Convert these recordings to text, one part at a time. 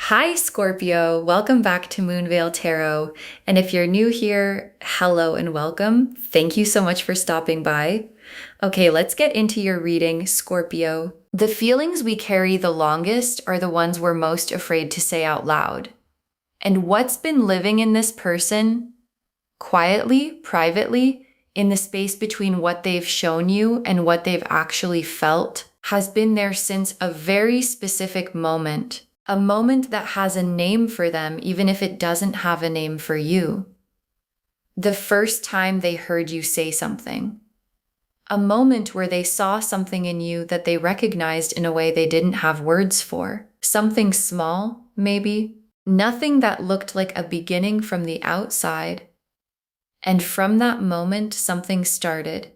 Hi, Scorpio. Welcome back to Moonveil Tarot. And if you're new here, hello and welcome. Thank you so much for stopping by. Okay, let's get into your reading, Scorpio. The feelings we carry the longest are the ones we're most afraid to say out loud. And what's been living in this person, quietly, privately, in the space between what they've shown you and what they've actually felt, has been there since a very specific moment. A moment that has a name for them, even if it doesn't have a name for you. The first time they heard you say something. A moment where they saw something in you that they recognized in a way they didn't have words for. Something small, maybe. Nothing that looked like a beginning from the outside. And from that moment, something started.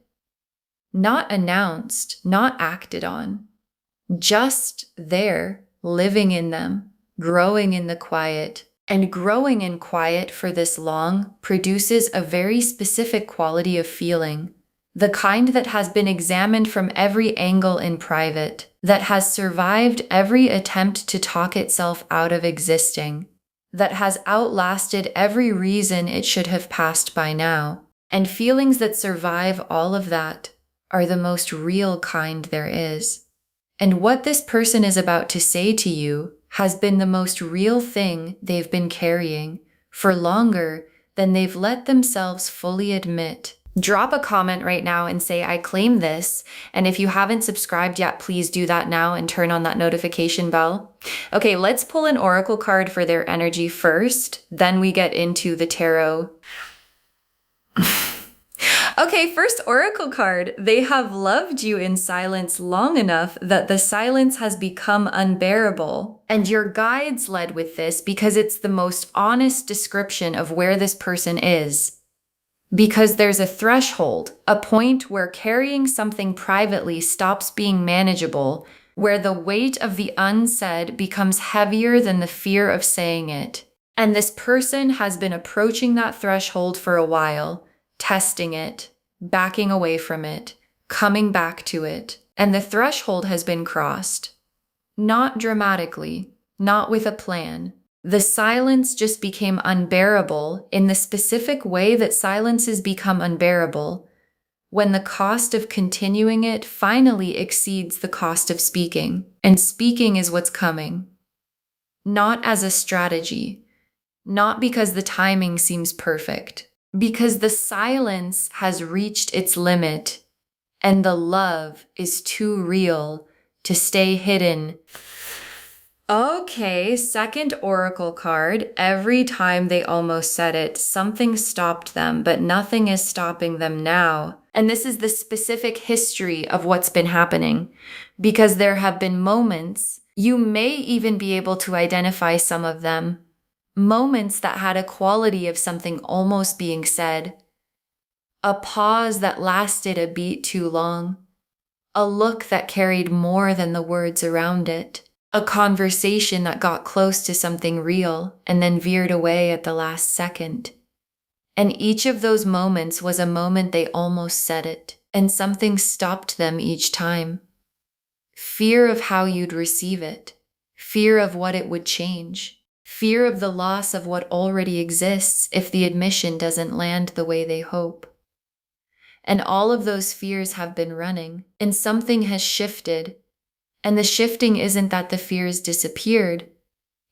Not announced, not acted on. Just there. Living in them, growing in the quiet. And growing in quiet for this long produces a very specific quality of feeling. The kind that has been examined from every angle in private, that has survived every attempt to talk itself out of existing, that has outlasted every reason it should have passed by now. And feelings that survive all of that are the most real kind there is. And what this person is about to say to you has been the most real thing they've been carrying for longer than they've let themselves fully admit. Drop a comment right now and say, I claim this. And if you haven't subscribed yet, please do that now and turn on that notification bell. Okay, let's pull an oracle card for their energy first. Then we get into the tarot. Okay, first oracle card. They have loved you in silence long enough that the silence has become unbearable. And your guides led with this because it's the most honest description of where this person is. Because there's a threshold, a point where carrying something privately stops being manageable, where the weight of the unsaid becomes heavier than the fear of saying it. And this person has been approaching that threshold for a while. Testing it, backing away from it, coming back to it, and the threshold has been crossed. Not dramatically, not with a plan. The silence just became unbearable in the specific way that silences become unbearable when the cost of continuing it finally exceeds the cost of speaking. And speaking is what's coming. Not as a strategy, not because the timing seems perfect. Because the silence has reached its limit and the love is too real to stay hidden. Okay, second oracle card. Every time they almost said it, something stopped them, but nothing is stopping them now. And this is the specific history of what's been happening. Because there have been moments, you may even be able to identify some of them. Moments that had a quality of something almost being said. A pause that lasted a beat too long. A look that carried more than the words around it. A conversation that got close to something real and then veered away at the last second. And each of those moments was a moment they almost said it, and something stopped them each time. Fear of how you'd receive it. Fear of what it would change. Fear of the loss of what already exists if the admission doesn't land the way they hope. And all of those fears have been running, and something has shifted. And the shifting isn't that the fears disappeared.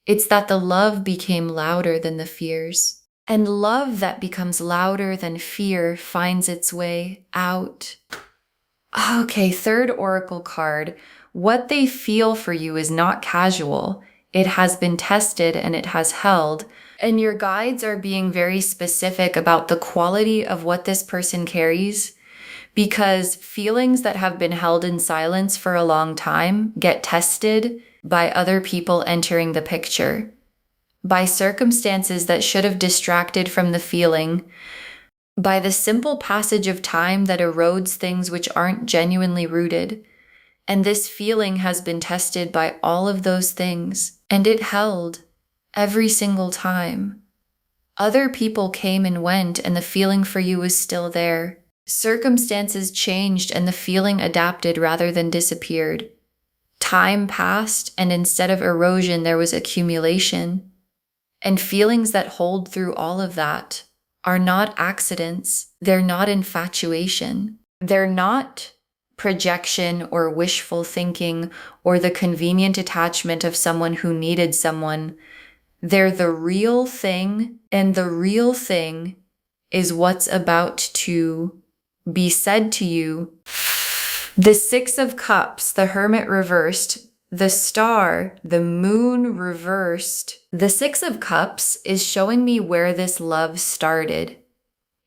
It's that the love became louder than the fears. And love that becomes louder than fear finds its way out. Okay, third oracle card. What they feel for you is not casual. It has been tested and it has held. And your guides are being very specific about the quality of what this person carries, because feelings that have been held in silence for a long time get tested by other people entering the picture, by circumstances that should have distracted from the feeling, by the simple passage of time that erodes things which aren't genuinely rooted. And this feeling has been tested by all of those things, and it held every single time. Other people came and went, and the feeling for you was still there. Circumstances changed, and the feeling adapted rather than disappeared. Time passed, and instead of erosion, there was accumulation. And feelings that hold through all of that are not accidents. They're not infatuation. They're not projection or wishful thinking or the convenient attachment of someone who needed someone. They're the real thing, and the real thing is what's about to be said to you. The Six of Cups, the Hermit reversed, the Star, the Moon reversed. The Six of Cups is showing me where this love started,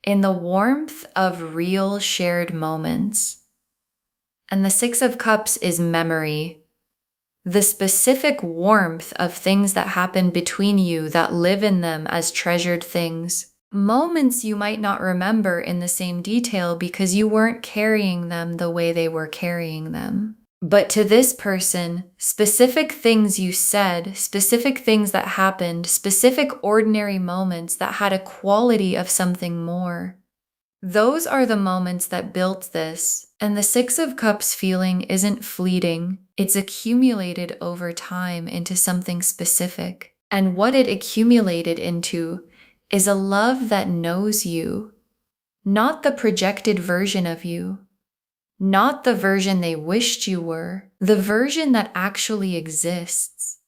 in the warmth of real shared moments. And the Six of Cups is memory, the specific warmth of things that happen between you that live in them as treasured things. Moments you might not remember in the same detail because you weren't carrying them the way they were carrying them. But to this person, specific things you said, specific things that happened, specific ordinary moments that had a quality of something more. Those are the moments that built this. And the Six of Cups feeling isn't fleeting. It's accumulated over time into something specific. And what it accumulated into is a love that knows you, not the projected version of you, not the version they wished you were, the version that actually exists.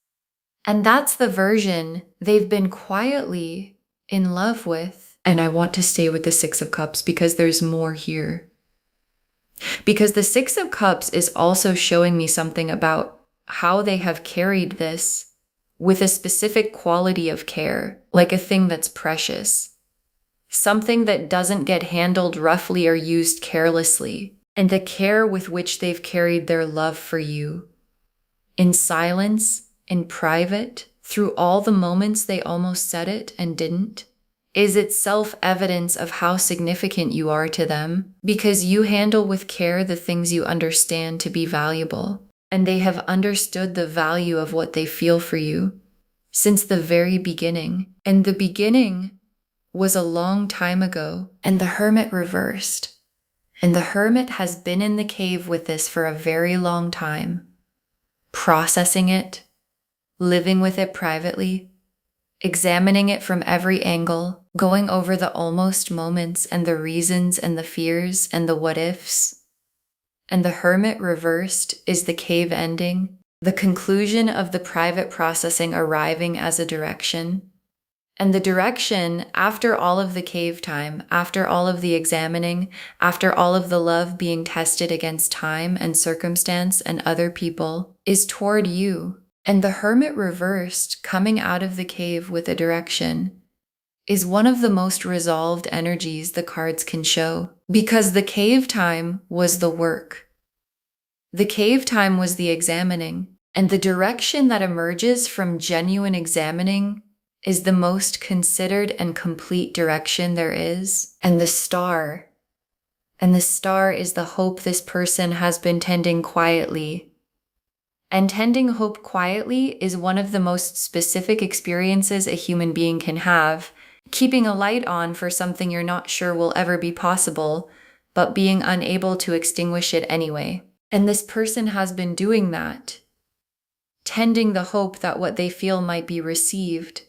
And that's the version they've been quietly in love with. And I want to stay with the Six of Cups because there's more here. Because the Six of Cups is also showing me something about how they have carried this with a specific quality of care, like a thing that's precious. Something that doesn't get handled roughly or used carelessly. And the care with which they've carried their love for you. In silence, in private, through all the moments they almost said it and didn't, is itself evidence of how significant you are to them, because you handle with care the things you understand to be valuable. And they have understood the value of what they feel for you since the very beginning. And the beginning was a long time ago, and the Hermit reversed. And the Hermit has been in the cave with this for a very long time, processing it, living with it privately, examining it from every angle, going over the almost moments and the reasons and the fears and the what ifs. And the Hermit reversed is the cave ending, the conclusion of the private processing arriving as a direction. And the direction, after all of the cave time, after all of the examining, after all of the love being tested against time and circumstance and other people, is toward you. And the Hermit reversed, coming out of the cave with a direction, is one of the most resolved energies the cards can show. Because the cave time was the work. The cave time was the examining. And the direction that emerges from genuine examining is the most considered and complete direction there is. And the star is the hope this person has been tending quietly. And tending hope quietly is one of the most specific experiences a human being can have, keeping a light on for something you're not sure will ever be possible, but being unable to extinguish it anyway. And this person has been doing that, tending the hope that what they feel might be received,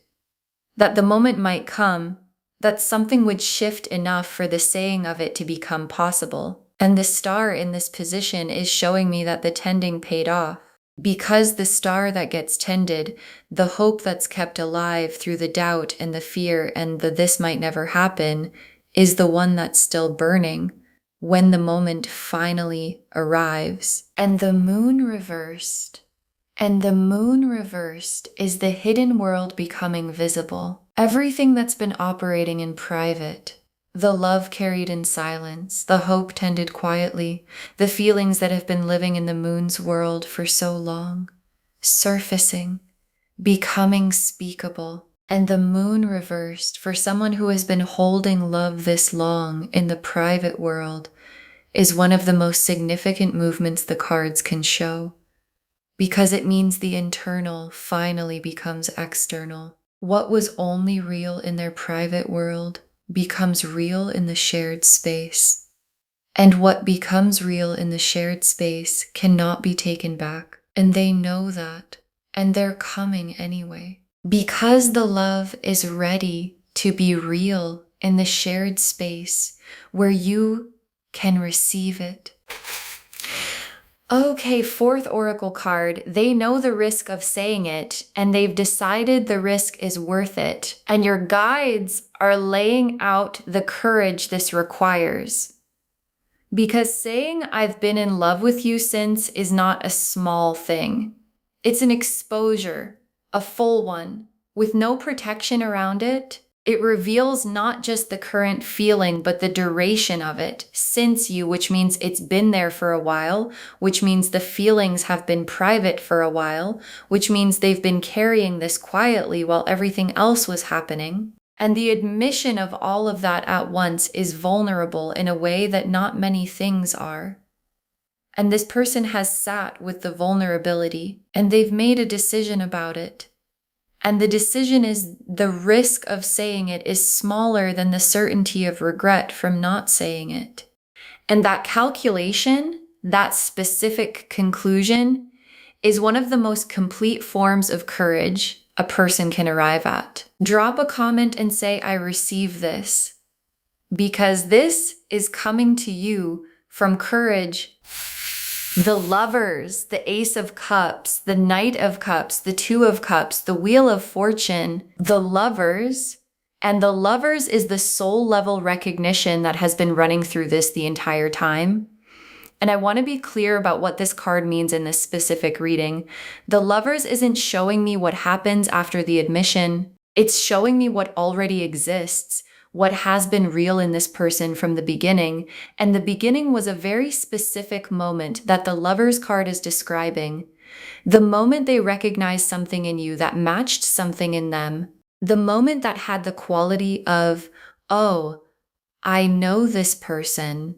that the moment might come, that something would shift enough for the saying of it to become possible. And the star in this position is showing me that the tending paid off. Because the star that gets tended, the hope that's kept alive through the doubt and the fear and the this might never happen, is the one that's still burning when the moment finally arrives. And the moon reversed. And the moon reversed is the hidden world becoming visible. Everything that's been operating in private, the love carried in silence, the hope tended quietly, the feelings that have been living in the moon's world for so long, surfacing, becoming speakable. And the moon reversed for someone who has been holding love this long in the private world is one of the most significant movements the cards can show. Because it means the internal finally becomes external. What was only real in their private world becomes real in the shared space. And what becomes real in the shared space cannot be taken back. And they know that, and they're coming anyway. Because the love is ready to be real in the shared space where you can receive it. Okay, fourth oracle card. They know the risk of saying it, and they've decided the risk is worth it. And your guides are laying out the courage this requires. Because saying I've been in love with you since is not a small thing. It's an exposure, a full one, with no protection around it. It reveals not just the current feeling, but the duration of it since you, which means it's been there for a while, which means the feelings have been private for a while, which means they've been carrying this quietly while everything else was happening. And the admission of all of that at once is vulnerable in a way that not many things are. And this person has sat with the vulnerability, and they've made a decision about it. And the decision is the risk of saying it is smaller than the certainty of regret from not saying it. And that calculation, that specific conclusion, is one of the most complete forms of courage a person can arrive at. Drop a comment and say, I receive this, because this is coming to you from courage. The Lovers, the Ace of Cups, the Knight of Cups, the Two of Cups, the Wheel of Fortune, the Lovers, and the Lovers is the soul level recognition that has been running through this the entire time. And I want to be clear about what this card means in this specific reading. The Lovers isn't showing me what happens after the admission. It's showing me what already exists, what has been real in this person from the beginning. And the beginning was a very specific moment that the Lovers card is describing. The moment they recognized something in you that matched something in them. The moment that had the quality of, oh, I know this person.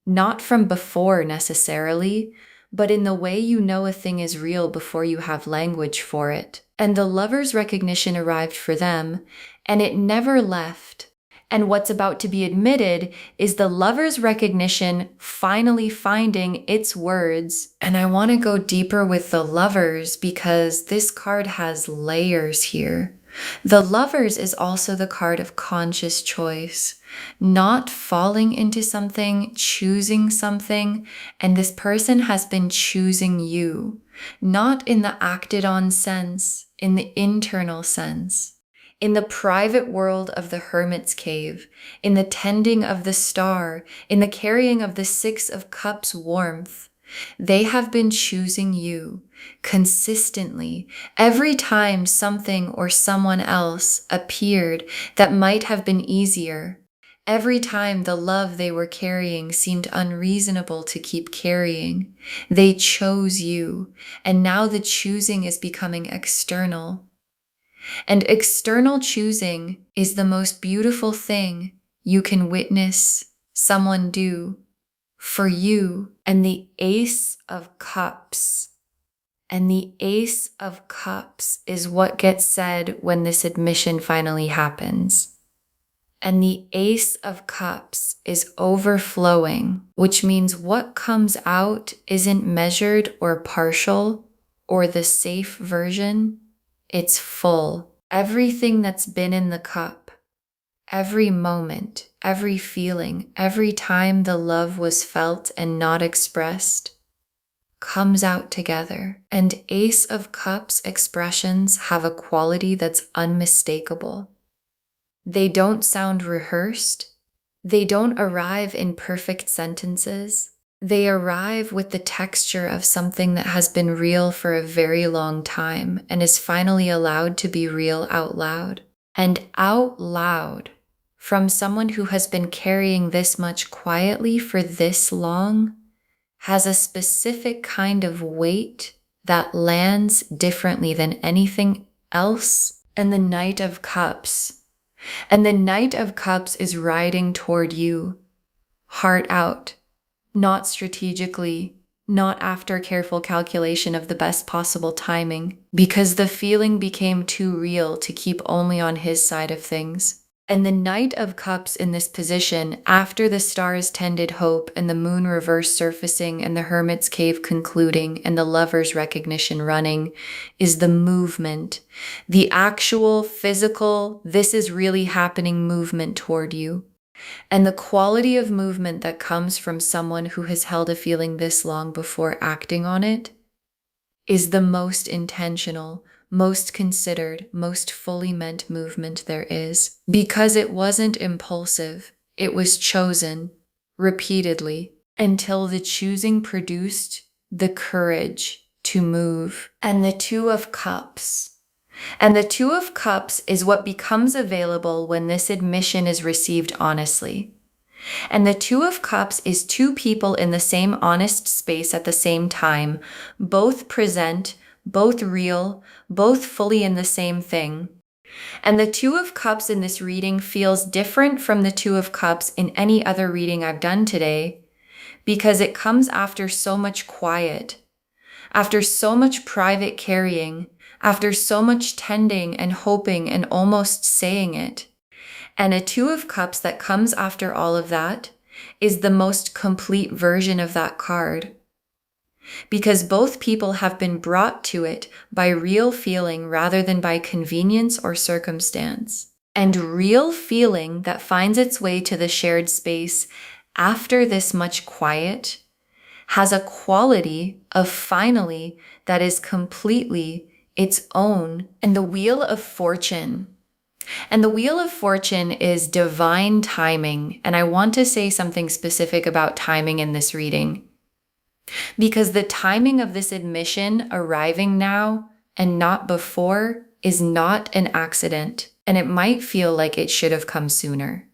Not from before necessarily, but in the way you know a thing is real before you have language for it. And the Lovers' recognition arrived for them, and it never left. And what's about to be admitted is the Lovers' recognition finally finding its words. And I want to go deeper with the Lovers because this card has layers here. The Lovers is also the card of conscious choice, not falling into something, choosing something, and this person has been choosing you, not in the acted on sense, in the internal sense, in the private world of the hermit's cave, in the tending of the star, in the carrying of the Six of Cups warmth. They have been choosing you consistently every time something or someone else appeared that might have been easier. Every time the love they were carrying seemed unreasonable to keep carrying, they chose you, and now the choosing is becoming external. And external choosing is the most beautiful thing you can witness someone do for you. And the Ace of Cups. And the Ace of Cups is what gets said when this admission finally happens. And the Ace of Cups is overflowing, which means what comes out isn't measured or partial or the safe version. It's full. Everything that's been in the cup, every moment, every feeling, every time the love was felt and not expressed, comes out together. And Ace of Cups expressions have a quality that's unmistakable. They don't sound rehearsed. They don't arrive in perfect sentences. They arrive with the texture of something that has been real for a very long time and is finally allowed to be real out loud. And out loud, from someone who has been carrying this much quietly for this long, has a specific kind of weight that lands differently than anything else. And the Knight of Cups. And the Knight of Cups is riding toward you, heart out. Not strategically, not after careful calculation of the best possible timing, because the feeling became too real to keep only on his side of things. And the Knight of Cups in this position, after the stars tended hope and the moon reverse surfacing and the hermit's cave concluding and the lover's recognition running, is the movement, the actual physical, this is really happening movement toward you. And the quality of movement that comes from someone who has held a feeling this long before acting on it is the most intentional, most considered, most fully meant movement there is. Because it wasn't impulsive, it was chosen repeatedly until the choosing produced the courage to move. And the Two of Cups. And the Two of Cups is what becomes available when this admission is received honestly. And the Two of Cups is two people in the same honest space at the same time, both present, both real, both fully in the same thing. And the Two of Cups in this reading feels different from the Two of Cups in any other reading I've done today, because it comes after so much quiet, after so much private carrying, after so much tending and hoping and almost saying it. And a Two of Cups that comes after all of that is the most complete version of that card. Because both people have been brought to it by real feeling rather than by convenience or circumstance. And real feeling that finds its way to the shared space after this much quiet has a quality of finally that is completely its own. And the Wheel of Fortune. And the Wheel of Fortune is divine timing. And I want to say something specific about timing in this reading. Because the timing of this admission arriving now and not before is not an accident. And it might feel like it should have come sooner.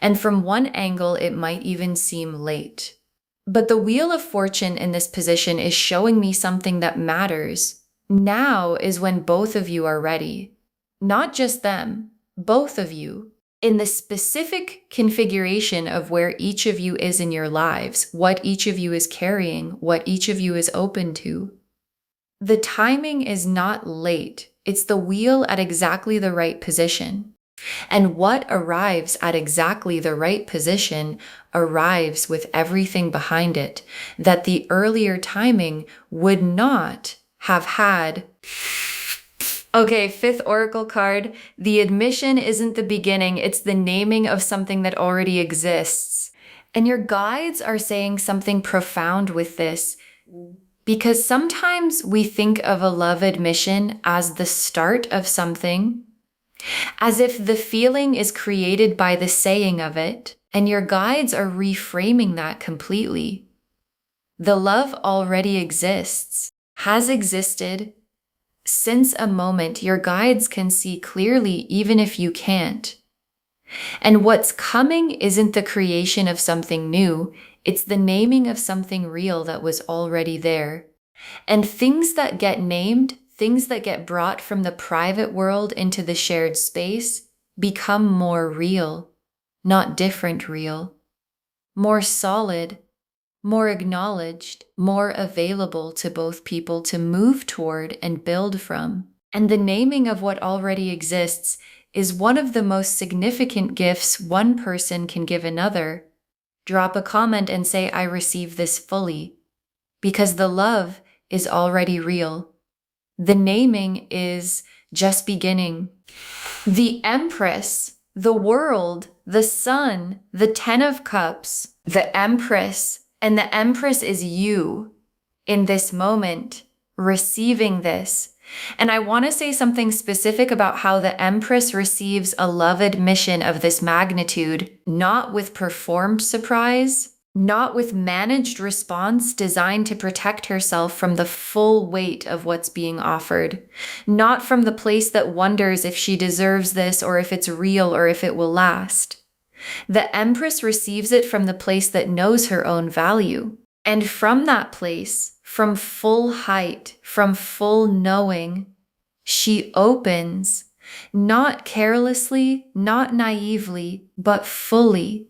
And from one angle, it might even seem late. But the Wheel of Fortune in this position is showing me something that matters. Now is when both of you are ready. Not just them, both of you. In the specific configuration of where each of you is in your lives, what each of you is carrying, what each of you is open to. The timing is not late. It's the wheel at exactly the right position. And what arrives at exactly the right position arrives with everything behind it that the earlier timing would not have had. Okay, fifth oracle card. The admission isn't the beginning, it's the naming of something that already exists. And your guides are saying something profound with this, because sometimes we think of a love admission as the start of something, as if the feeling is created by the saying of it, and your guides are reframing that completely. The love already exists, has existed, since a moment your guides can see clearly even if you can't. And what's coming isn't the creation of something new, it's the naming of something real that was already there. And things that get named, things that get brought from the private world into the shared space, become more real, not different real, more solid, more acknowledged, more available to both people to move toward and build from. And the naming of what already exists is one of the most significant gifts one person can give another. Drop a comment and say, I receive this fully, because the love is already real. The naming is just beginning. The Empress, the world, the sun, the Ten of Cups, the Empress, and the Empress is you in this moment, receiving this. And I want to say something specific about how the Empress receives a love admission of this magnitude, not with performed surprise, not with managed response designed to protect herself from the full weight of what's being offered, not from the place that wonders if she deserves this or if it's real or if it will last. The Empress receives it from the place that knows her own value. And from that place, from full height, from full knowing, she opens, not carelessly, not naively, but fully.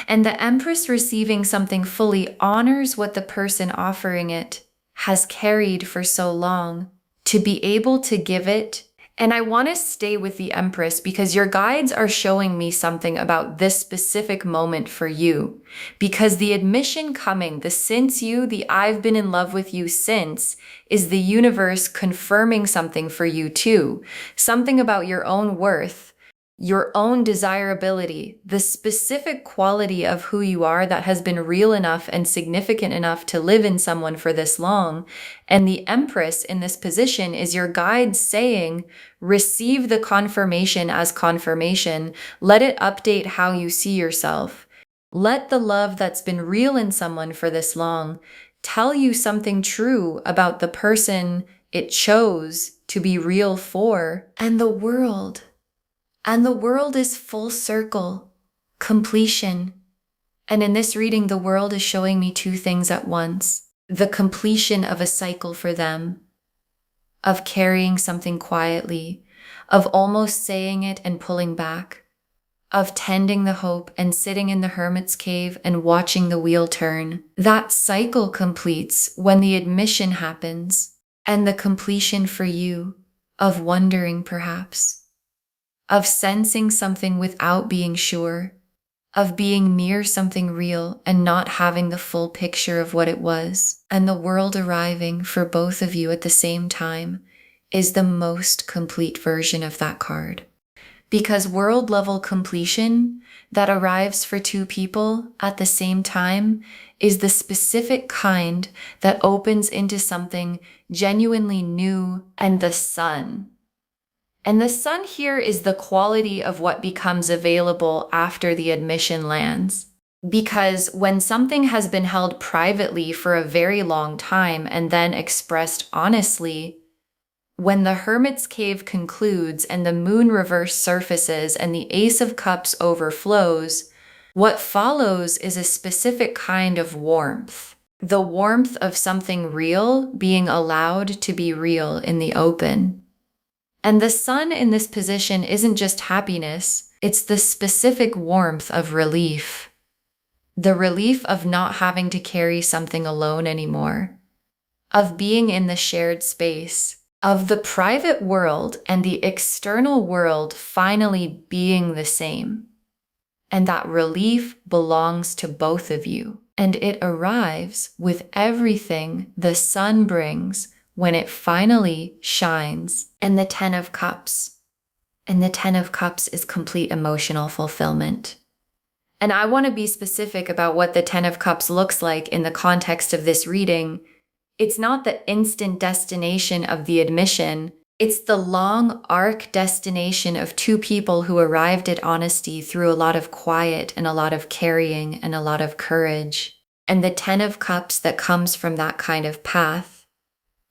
And the Empress receiving something fully honors what the person offering it has carried for so long, to be able to give it And I want to stay with the Empress because your guides are showing me something about this specific moment for you. Because the admission coming, the since you, the I've been in love with you since, is the universe confirming something for you too. Something about your own worth, your own desirability, the specific quality of who you are that has been real enough and significant enough to live in someone for this long. And the Empress in this position is your guide saying, receive the confirmation as confirmation. Let it update how you see yourself. Let the love that's been real in someone for this long tell you something true about the person it chose to be real for and the world. And the world is full circle, completion. And in this reading, the world is showing me two things at once. The completion of a cycle for them, of carrying something quietly, of almost saying it and pulling back, of tending the hope and sitting in the hermit's cave and watching the wheel turn. That cycle completes when the admission happens, and the completion for you of wondering perhaps, of sensing something without being sure, of being near something real and not having the full picture of what it was, and the world arriving for both of you at the same time is the most complete version of that card. Because world level completion that arrives for two people at the same time is the specific kind that opens into something genuinely new and the sun. And the sun here is the quality of what becomes available after the admission lands. Because when something has been held privately for a very long time and then expressed honestly, when the Hermit's Cave concludes and the moon reverse surfaces and the Ace of Cups overflows, what follows is a specific kind of warmth. The warmth of something real being allowed to be real in the open. And the sun in this position isn't just happiness, it's the specific warmth of relief. The relief of not having to carry something alone anymore, of being in the shared space, of the private world and the external world finally being the same. And that relief belongs to both of you. And it arrives with everything the sun brings when it finally shines. And the Ten of Cups. And the Ten of Cups is complete emotional fulfillment. And I want to be specific about what the Ten of Cups looks like in the context of this reading. It's not the instant destination of the admission. It's the long arc destination of two people who arrived at honesty through a lot of quiet and a lot of carrying and a lot of courage. And the Ten of Cups that comes from that kind of path,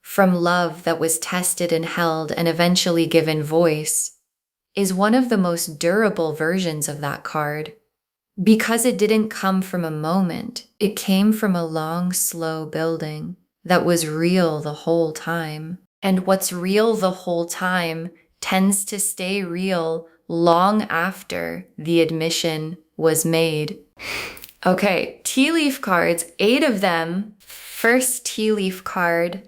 from love that was tested and held and eventually given voice, is one of the most durable versions of that card. Because it didn't come from a moment, it came from a long, slow building that was real the whole time. And what's real the whole time tends to stay real long after the admission was made. Okay, tea leaf cards, 8 of them. First tea leaf card,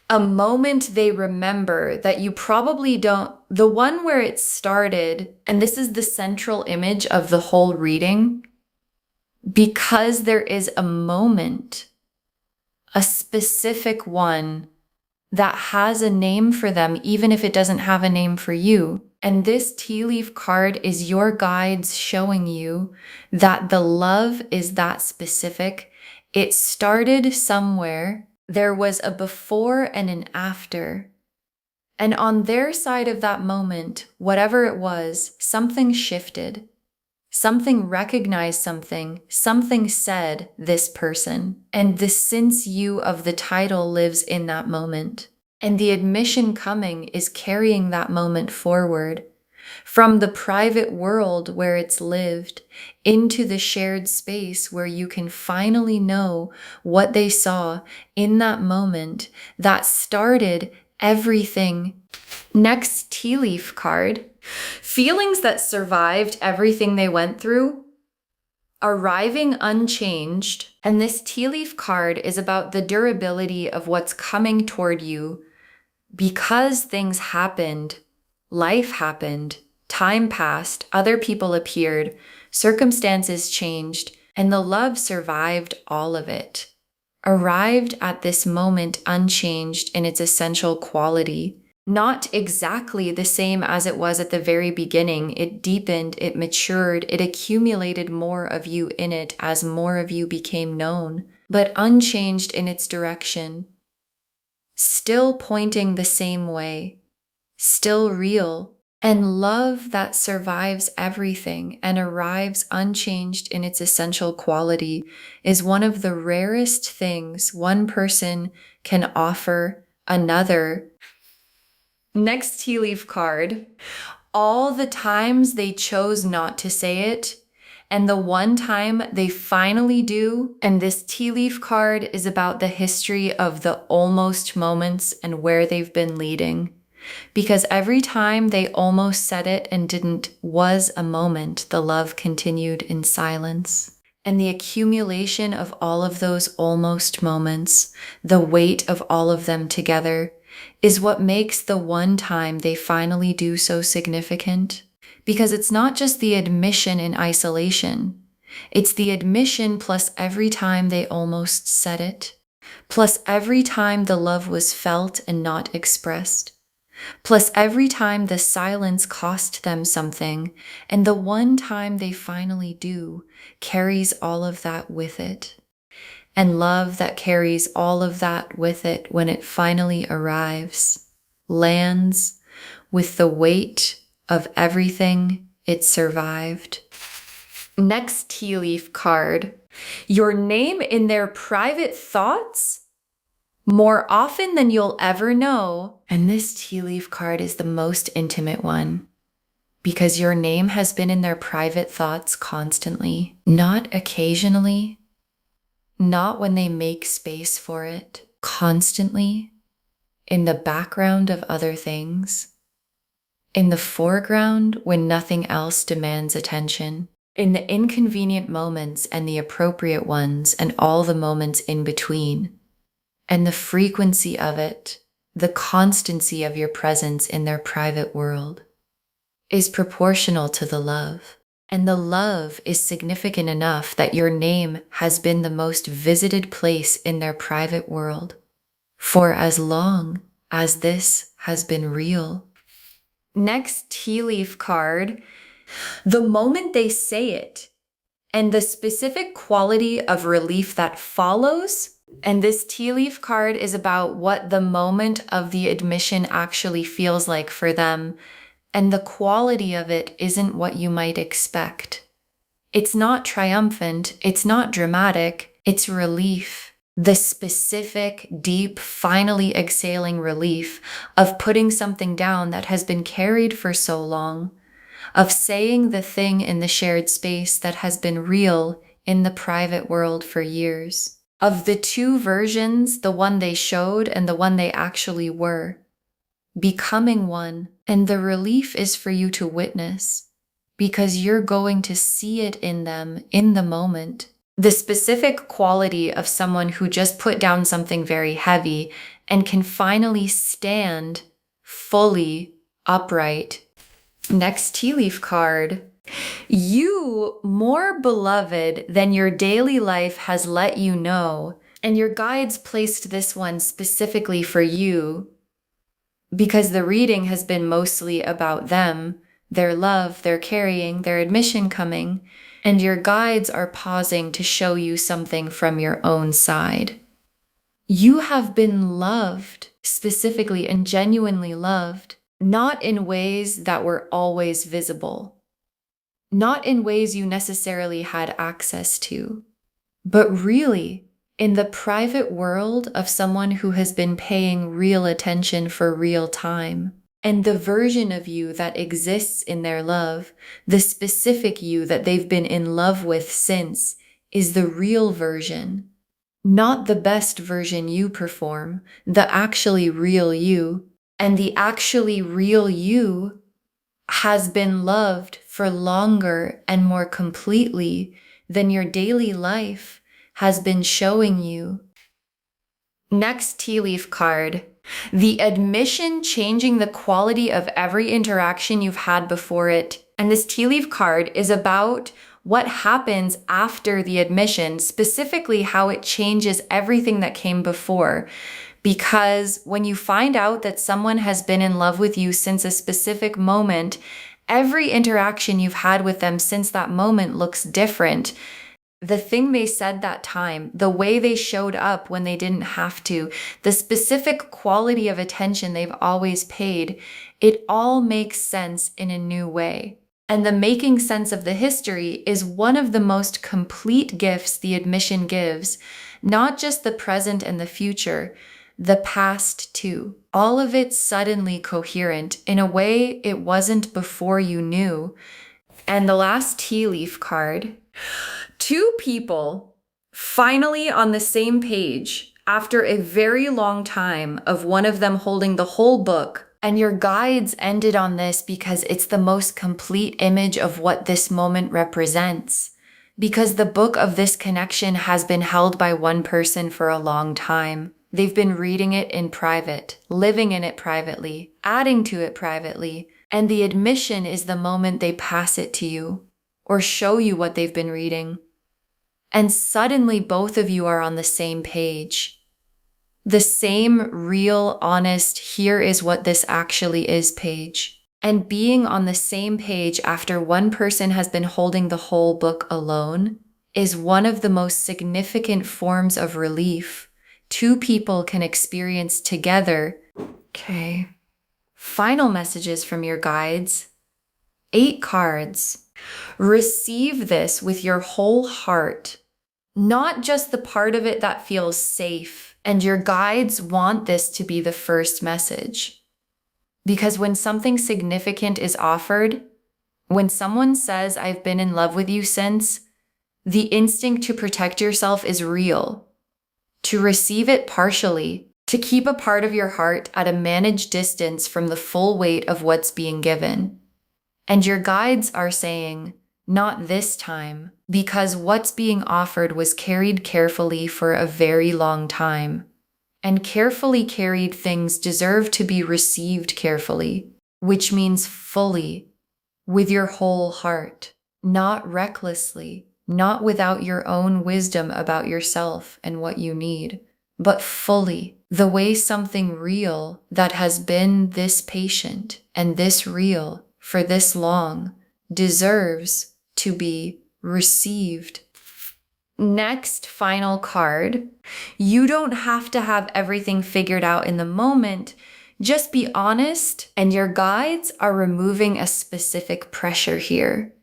a moment they remember that you probably don't, the one where it started, and this is the central image of the whole reading, because there is a moment, a specific one that has a name for them, even if it doesn't have a name for you. And this tea leaf card is your guides showing you that the love is that specific. It started somewhere. There was a before and an after. And on their side of that moment, whatever it was, something shifted. Something recognized something said this person. And the since you of the title lives in that moment. And the admission coming is carrying that moment forward from the private world where it's lived into the shared space where you can finally know what they saw in that moment that started everything. Next tea leaf card, feelings that survived everything they went through, arriving unchanged. And this tea leaf card is about the durability of what's coming toward you because things happened life happened, time passed, other people appeared, circumstances changed, and the love survived all of it. Arrived at this moment unchanged in its essential quality. Not exactly the same as it was at the very beginning. It deepened, it matured, it accumulated more of you in it as more of you became known, but unchanged in its direction. Still pointing the same way, still real, and love that survives everything and arrives unchanged in its essential quality is one of the rarest things one person can offer another. Next tea leaf card. All the times they chose not to say it, and the one time they finally do. And this tea leaf card is about the history of the almost moments and where they've been leading. Because every time they almost said it and didn't was a moment the love continued in silence. And the accumulation of all of those almost moments, the weight of all of them together, is what makes the one time they finally do so significant. Because it's not just the admission in isolation. It's the admission plus every time they almost said it, plus every time the love was felt and not expressed, plus every time the silence cost them something, and the one time they finally do carries all of that with it. And love that carries all of that with it when it finally arrives, lands with the weight of everything it survived. Next tea leaf card. Your name in their private thoughts more often than you'll ever know. And this tea leaf card is the most intimate one because your name has been in their private thoughts constantly, not occasionally. Not when they make space for it, constantly, in the background of other things, in the foreground when nothing else demands attention, in the inconvenient moments and the appropriate ones and all the moments in between, and the frequency of it, the constancy of your presence in their private world, is proportional to the love. And the love is significant enough that your name has been the most visited place in their private world for as long as this has been real. Next tea leaf card. The moment they say it and the specific quality of relief that follows. And this tea leaf card is about what the moment of the admission actually feels like for them. And the quality of it isn't what you might expect. It's not triumphant, it's not dramatic, it's relief. The specific, deep, finally exhaling relief of putting something down that has been carried for so long, of saying the thing in the shared space that has been real in the private world for years. Of the two versions, the one they showed and the one they actually were. Becoming one, and the relief is for you to witness because you're going to see it in them in the moment. The specific quality of someone who just put down something very heavy and can finally stand fully upright. Next tea leaf card. You more beloved than your daily life has let you know, and your guides placed this one specifically for you because the reading has been mostly about them, their love, their carrying, their admission coming, and your guides are pausing to show you something from your own side. You have been loved, specifically and genuinely loved, not in ways that were always visible, not in ways you necessarily had access to, but really in the private world of someone who has been paying real attention for real time. And the version of you that exists in their love, the specific you that they've been in love with since, is the real version. Not the best version you perform, the actually real you. And the actually real you has been loved for longer and more completely than your daily life has been showing you. Next tea leaf card. The admission changing the quality of every interaction you've had before it. And this tea leaf card is about what happens after the admission, specifically how it changes everything that came before. Because when you find out that someone has been in love with you since a specific moment, every interaction you've had with them since that moment looks different. The thing they said that time, the way they showed up when they didn't have to, the specific quality of attention they've always paid, it all makes sense in a new way. And the making sense of the history is one of the most complete gifts the admission gives, not just the present and the future, the past too. All of it suddenly coherent in a way it wasn't before you knew. And the last tea leaf card, two people finally on the same page after a very long time of one of them holding the whole book. And your guides ended on this because it's the most complete image of what this moment represents. Because the book of this connection has been held by one person for a long time. They've been reading it in private, living in it privately, adding to it privately, and the admission is the moment they pass it to you or show you what they've been reading. And suddenly both of you are on the same page. The same real, honest, here is what this actually is page. And being on the same page after one person has been holding the whole book alone is one of the most significant forms of relief two people can experience together. Okay. Final messages from your guides. 8 cards. Receive this with your whole heart, not just the part of it that feels safe. And your guides want this to be the first message. Because when something significant is offered, when someone says, I've been in love with you since, the instinct to protect yourself is real. To receive it partially, to keep a part of your heart at a managed distance from the full weight of what's being given. And your guides are saying, not this time, because what's being offered was carried carefully for a very long time. And carefully carried things deserve to be received carefully, which means fully, with your whole heart, not recklessly, not without your own wisdom about yourself and what you need, but fully, the way something real that has been this patient and this real for this long deserves to be received. Next, final card. You don't have to have everything figured out in the moment. Just be honest, and your guides are removing a specific pressure here.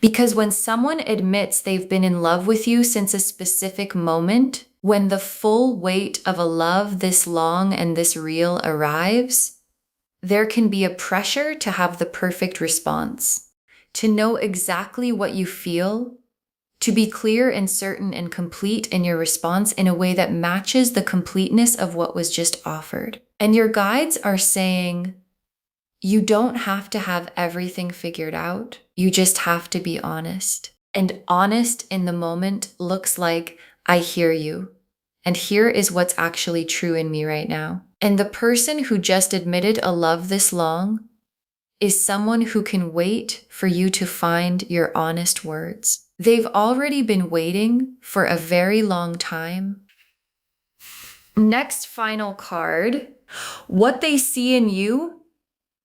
Because when someone admits they've been in love with you since a specific moment, when the full weight of a love this long and this real arrives, there can be a pressure to have the perfect response, to know exactly what you feel, to be clear and certain and complete in your response in a way that matches the completeness of what was just offered. And your guides are saying, you don't have to have everything figured out. You just have to be honest. And honest in the moment looks like, I hear you. And here is what's actually true in me right now. And the person who just admitted a love this long is someone who can wait for you to find your honest words. They've already been waiting for a very long time. Next final card. What they see in you,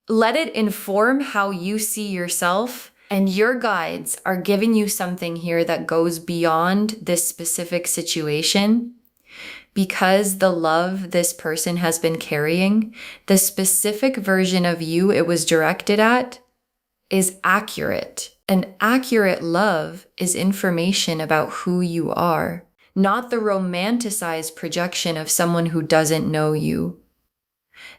let it inform how you see yourself, and your guides are giving you something here that goes beyond this specific situation. Because the love this person has been carrying, the specific version of you it was directed at, is accurate. An accurate love is information about who you are, not the romanticized projection of someone who doesn't know you.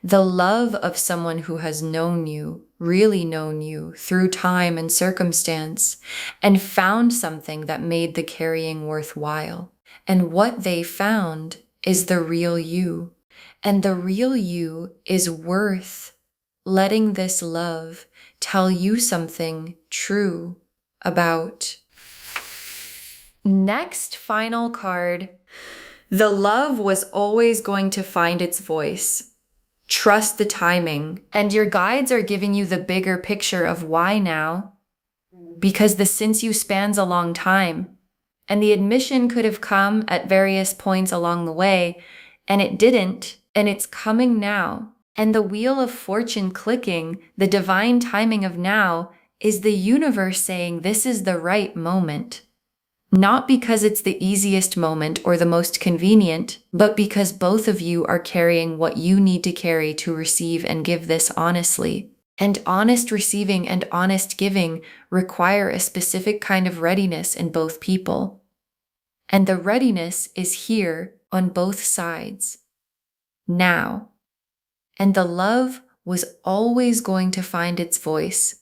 The love of someone who has known you, really known you through time and circumstance, and found something that made the carrying worthwhile. And what they found is the real you. And the real you is worth letting this love tell you something true about. Next final card. The love was always going to find its voice. Trust the timing. And your guides are giving you the bigger picture of why now. Because the since you spans a long time. And the admission could have come at various points along the way, and it didn't, and it's coming now. And the wheel of fortune clicking, the divine timing of now, is the universe saying this is the right moment. Not because it's the easiest moment or the most convenient, but because both of you are carrying what you need to carry to receive and give this honestly. And honest receiving and honest giving require a specific kind of readiness in both people. And the readiness is here on both sides. Now. And the love was always going to find its voice.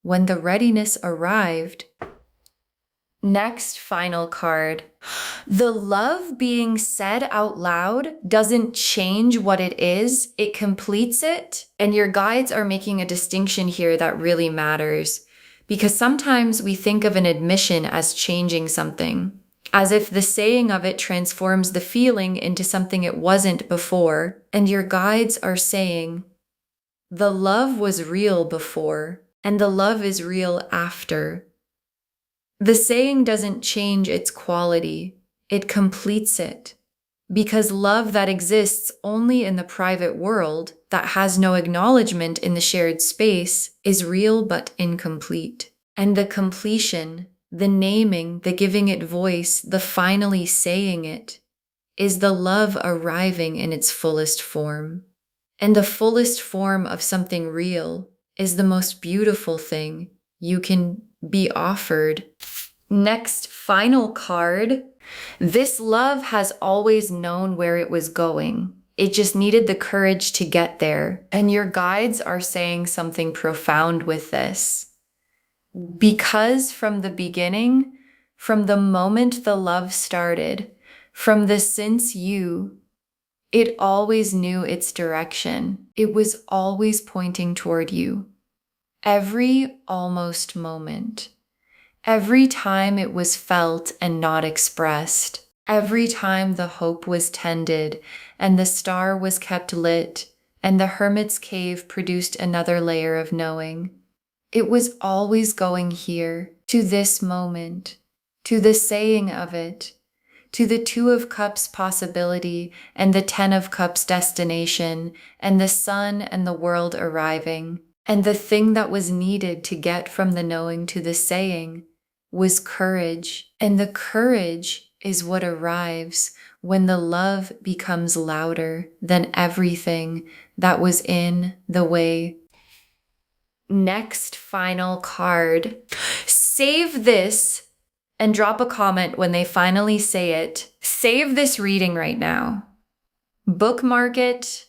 When the readiness arrived. Next, final card. The love being said out loud doesn't change what it is, it completes it. And your guides are making a distinction here that really matters. Because sometimes we think of an admission as changing something, as if the saying of it transforms the feeling into something it wasn't before. And your guides are saying, the love was real before, and the love is real after. The saying doesn't change its quality, it completes it. Because love that exists only in the private world, that has no acknowledgement in the shared space, is real but incomplete. And the completion, the naming, the giving it voice, the finally saying it, is the love arriving in its fullest form. And the fullest form of something real is the most beautiful thing you can be offered. Next, final card. This love has always known where it was going. It just needed the courage to get there. And your guides are saying something profound with this. Because from the beginning, from the moment the love started, from the since you, it always knew its direction. It was always pointing toward you. Every almost moment. Every time it was felt and not expressed. Every time the hope was tended and the star was kept lit and the hermit's cave produced another layer of knowing. It was always going here, to this moment, to the saying of it, to the Two of Cups possibility and the Ten of Cups destination and the sun and the world arriving. And the thing that was needed to get from the knowing to the saying was courage. And the courage is what arrives when the love becomes louder than everything that was in the way. Next, final card. Save this and drop a comment when they finally say it. Save this reading right now. Bookmark it.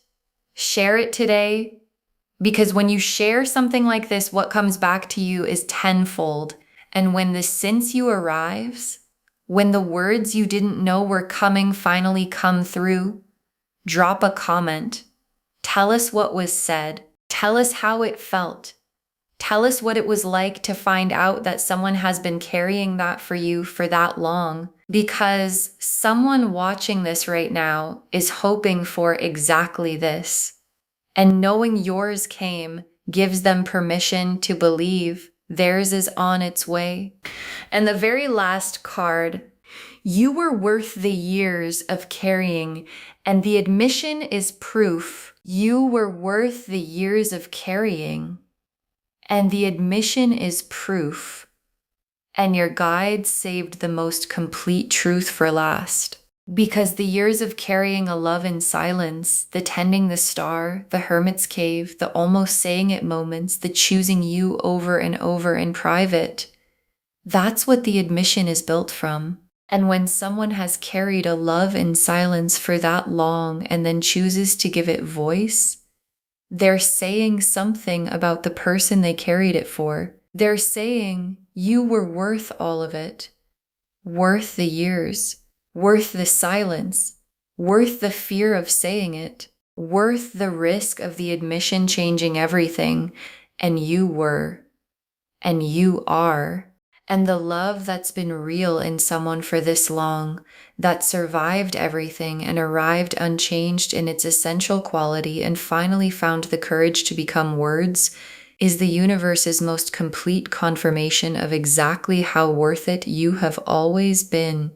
Share it today. Because when you share something like this, what comes back to you is tenfold. And when the since you arrives, when the words you didn't know were coming finally come through, drop a comment. Tell us what was said. Tell us how it felt. Tell us what it was like to find out that someone has been carrying that for you for that long. Because someone watching this right now is hoping for exactly this. And knowing yours came gives them permission to believe theirs is on its way. And the very last card, you were worth the years of carrying, and the admission is proof. You were worth the years of carrying, and the admission is proof. And your guide saved the most complete truth for last. Because the years of carrying a love in silence, the tending the star, the hermit's cave, the almost saying it moments, the choosing you over and over in private, that's what the admission is built from. And when someone has carried a love in silence for that long and then chooses to give it voice, they're saying something about the person they carried it for. They're saying you were worth all of it, worth the years. Worth the silence, worth the fear of saying it, worth the risk of the admission changing everything, and you were, and you are. And the love that's been real in someone for this long, that survived everything and arrived unchanged in its essential quality and finally found the courage to become words, is the universe's most complete confirmation of exactly how worth it you have always been.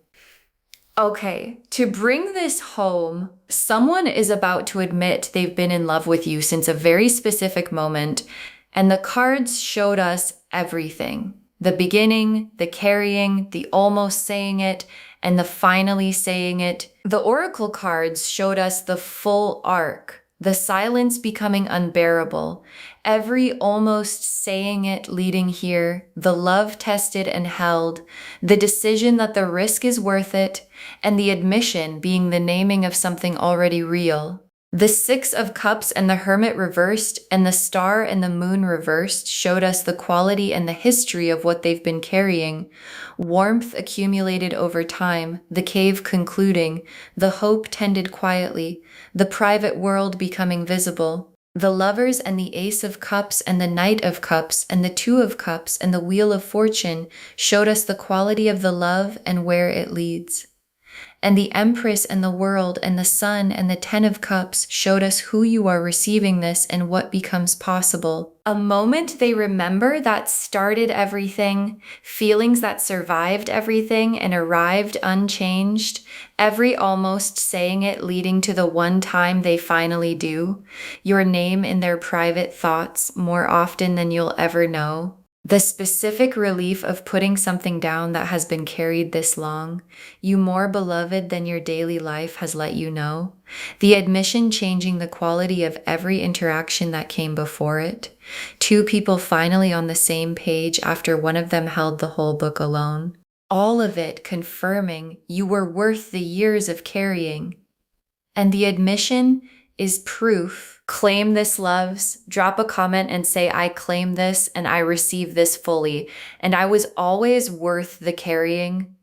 Okay, to bring this home, someone is about to admit they've been in love with you since a very specific moment, and the cards showed us everything. The beginning, the carrying, the almost saying it, and the finally saying it. The oracle cards showed us the full arc, the silence becoming unbearable, every almost saying it leading here, the love tested and held, the decision that the risk is worth it, and the admission being the naming of something already real. The Six of Cups and the Hermit reversed and the Star and the Moon reversed showed us the quality and the history of what they've been carrying. Warmth accumulated over time, the cave concluding, the hope tended quietly, the private world becoming visible. The Lovers and the Ace of Cups and the Knight of Cups and the Two of Cups and the Wheel of Fortune showed us the quality of the love and where it leads. And the Empress and the World and the Sun and the Ten of Cups showed us who you are receiving this and what becomes possible. A moment they remember that started everything, feelings that survived everything and arrived unchanged, every almost saying it leading to the one time they finally do, your name in their private thoughts more often than you'll ever know. The specific relief of putting something down that has been carried this long, you more beloved than your daily life has let you know. The admission changing the quality of every interaction that came before it. Two people finally on the same page after one of them held the whole book alone. All of it confirming you were worth the years of carrying. And the admission is proof. Claim this, loves. Drop a comment and say, I claim this and I receive this fully. And I was always worth the carrying.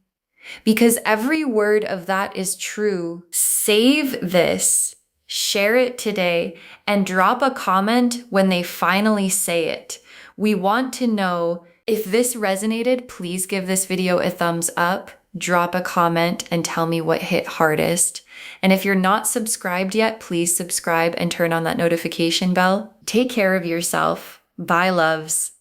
Because every word of that is true. Save this, share it today, and drop a comment when they finally say it. We want to know if this resonated. Please give this video a thumbs up, drop a comment, and tell me what hit hardest. And if you're not subscribed yet, please subscribe and turn on that notification bell. Take care of yourself. Bye, loves.